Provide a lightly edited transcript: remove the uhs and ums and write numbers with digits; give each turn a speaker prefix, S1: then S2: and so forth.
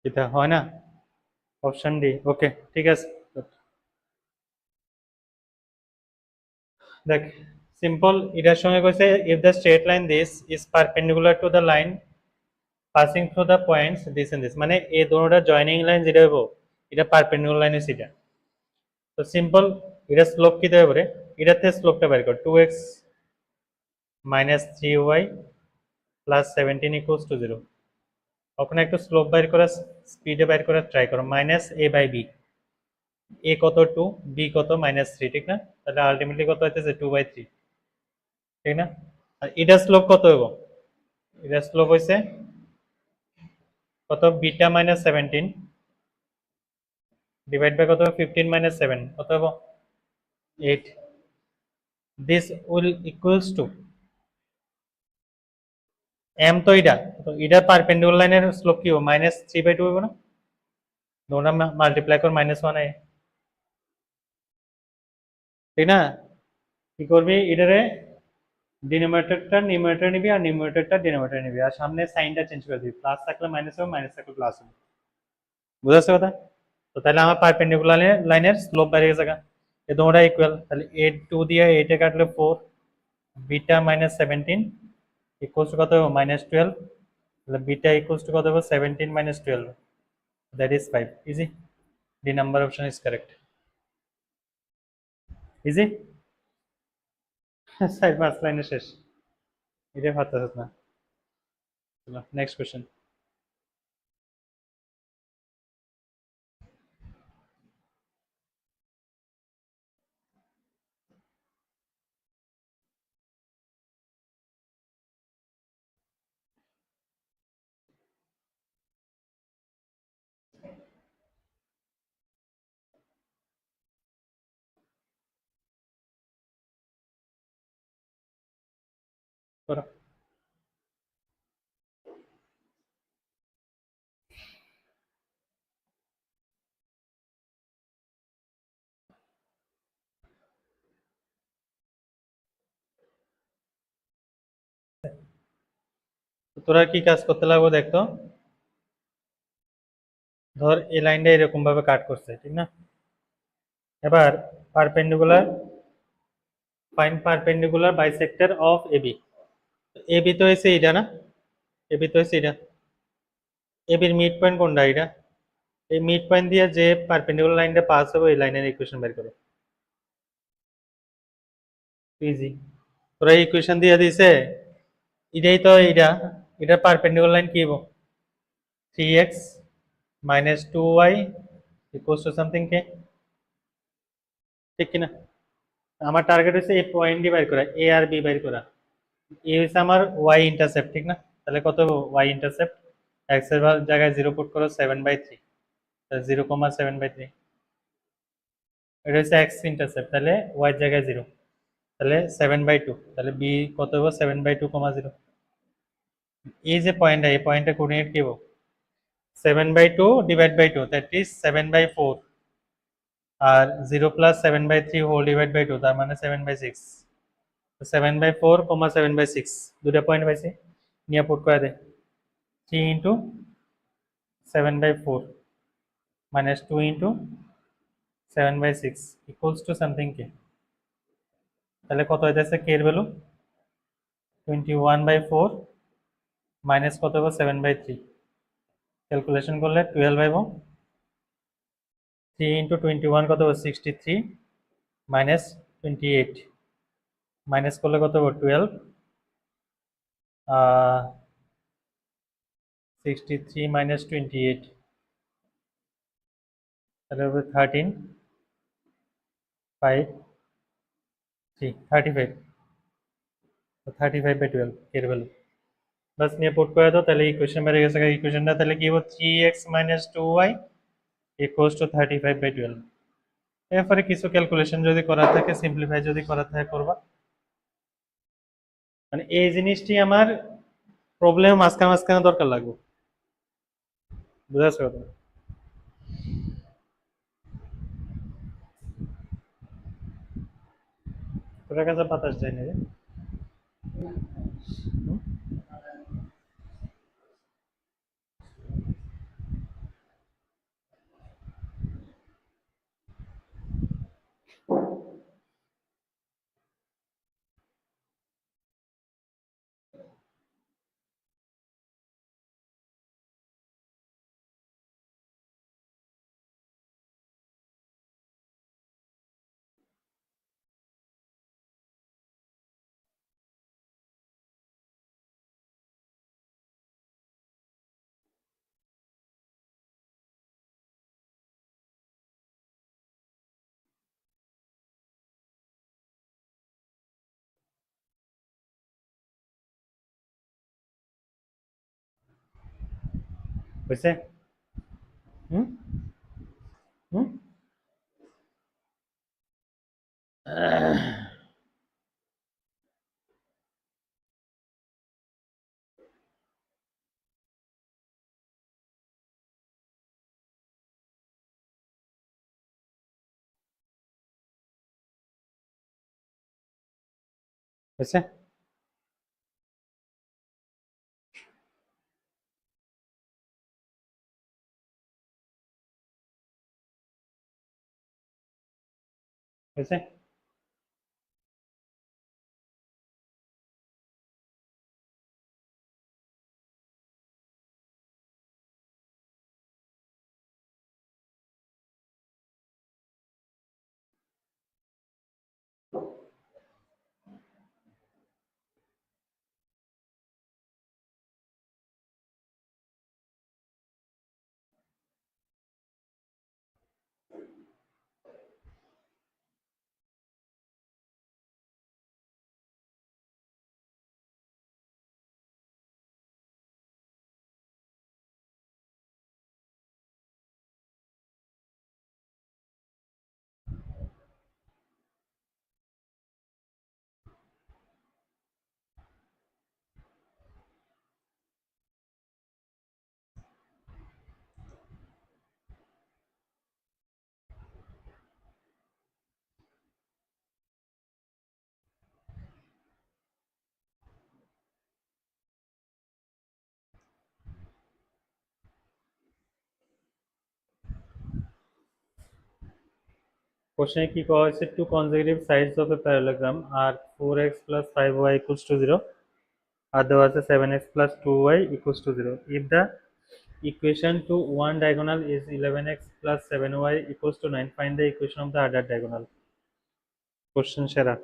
S1: এটা হয় না, অপশন ডি। ওকে, ঠিক আছে। দেখ, সিম্পল এটার সঙ্গে কইছে if the straight line this is perpendicular to the line passing through the points this and this, মানে এই দুটোটা জয়নিং লাইন যেটা হইব এটা পারপেন্ডিকুলার লাইনে সেটা। তো সিম্পল এটা স্লোপ কি দেবে পারে, এটাতে স্লোপটা বের কর 2x minus 3y plus 17 equals to 0। ওখানে একটু স্লোপ বের করা, স্পিডে বের করা ট্রাই করো। Minus a by b, a কত 2, b কত মাইনাস 3, ঠিক না? তাহলে আলটিমেটলি কত হইতেছে 2/3, ঠিক না? আর এটা স্লোপ কত হইব, এটা স্লোপ হইছে কত, বিটা মাইনাস 17 ডিভাইড বাই কত 15 মাইনাস 7 কত হইব 8। This will equals to m, তো এটা পারপেন্ডিকুলার লাইনের স্লোপ কি হবে মাইনাস 3/2 হবে না, দুটো মাল্টিপ্লাই কর মাইনাস 1 এ, ঠিক না? কি করবি, এটারে ডিনোমিনেটরটা নিউমারেটর নিবি আর নিউমারেটরটা ডিনোমিনেটর নিবি, আর সামনে সাইনটা চেঞ্জ করে দিবি, প্লাস থাকলে মাইনাস হবে, মাইনাস থাকলে প্লাস হবে। বুঝা যাচ্ছে কথা? তো তাহলে আমার পারপেন্ডিকুলার লাইনের স্লোপ বেরিয়ে গেছে, এই দুটোটা ইকুয়াল, তাহলে 8 2 দিয়ে 8 এ কাটলে 4, বিটা মাইনাস 17 ইকুয়ালস টু কত হবে -12, তাহলে বিটা ইকুয়ালস টু কত হবে 17 minus 12, that is 5। Easy, D number option is correct. Easy, 4-5 লাইনে শেষ, এটাই ভাবতেছিস না। চলো নেক্সট কোশ্চেন। করো। তোরা কি কাজ করতে লাগবে দেখতো, ধর এই লাইনটা এরকম ভাবে কাট করছে, ঠিক না? এবার perpendicular, find perpendicular bisector of AB. AB তো হয়েছে এটা না, এবি তো হয়েছে এটা, এবির মিড পয়েন্ট কোনটা, এটা? এই মিড পয়েন্ট দিয়ে যে পারপেন্ডিকুলার লাইনটা পাস হবে এই লাইনের ইকুয়েশন বের করো। ইজি, তোরা ইকুয়েশন দিয়ে দিছে, এটাই তো এটা পারপেন্ডিকুলার লাইন কি হবে 3x minus 2y equals to something কে, ঠিক কিনা? আমার টার্গেট হচ্ছে এই পয়েন্ট দিয়ে বের করা, এ আর বি বের করা। এ হচ্ছে আমার ওয়াই ইন্টারসেপ্ট, ঠিক না? তাহলে কত হবে ওয়াই ইন্টারসেপ্ট, এক্স এর জায়গায় 0 পুট করো 7/3, 0,7/3, এটা হচ্ছে এক্স ইন্টারসেপ্ট, তাহলে ওয়াই জায়গায় 0, তাহলে 7/2, তাহলে বি কত হবে 7/2,0। এই যে পয়েন্টটা, এই পয়েন্টটা কোঅর্ডিনেট কি হবে 7/2 ডিভাইড বাই 2, দ্যাট ইজ 7/4, আর 0 প্লাস 7/3 হোল ডিভাইড বাই 2, তার মানে 7/6। 7/4, 7/6 দুটা পয়েন্ট পাইছি, নিয়ে পুট করে দে 3 into 7/4 minus 2 into 7/6 equals to something কে, তাহলে কত হইতেছে কে এর ভ্যালু 21/4 মাইনাস কত হবে 7/3, ক্যালকুলেশন করলে 12 পাইব, 3 ইন্টু 21 কত হবে 63 মাইনাস 28, মাইনাস করলে কত হবে 12, 63 মাইনাস 28, তাহলে হবে 13 5 3 35, 35/12 এর ভ্যালু। বাস নিয়ে পুট করে দাও, তাহলে ইকুয়েশন বেরিয়ে গেছে। ইকুয়েশনটা তাহলে কি হবে 3x minus 2y equals two 35/12। এরপরে কিছু ক্যালকুলেশন যদি করা থাকে, সিম্পলিফাই যদি করা থাকে করবা, মানে এই জিনিসটি আমার প্রবলেম মাঝখানে মাঝখানে দরকার লাগবে, বুঝা যাচ্ছে কথা? তোর কাছে বাতাস যায় না রে। হয়েছে? হুম হুম হয়েছে? হয়েছে? কোশ্চেনে কি করা হয়েছে, two consecutive sides of a parallelogram আর 4x plus 5y equals to 0 আর দেওয়া আছে 7x plus 2y equals to 0 if the equation to one diagonal is 11x plus 7y equals to 9, find the equation of the other diagonal. Question সেরা।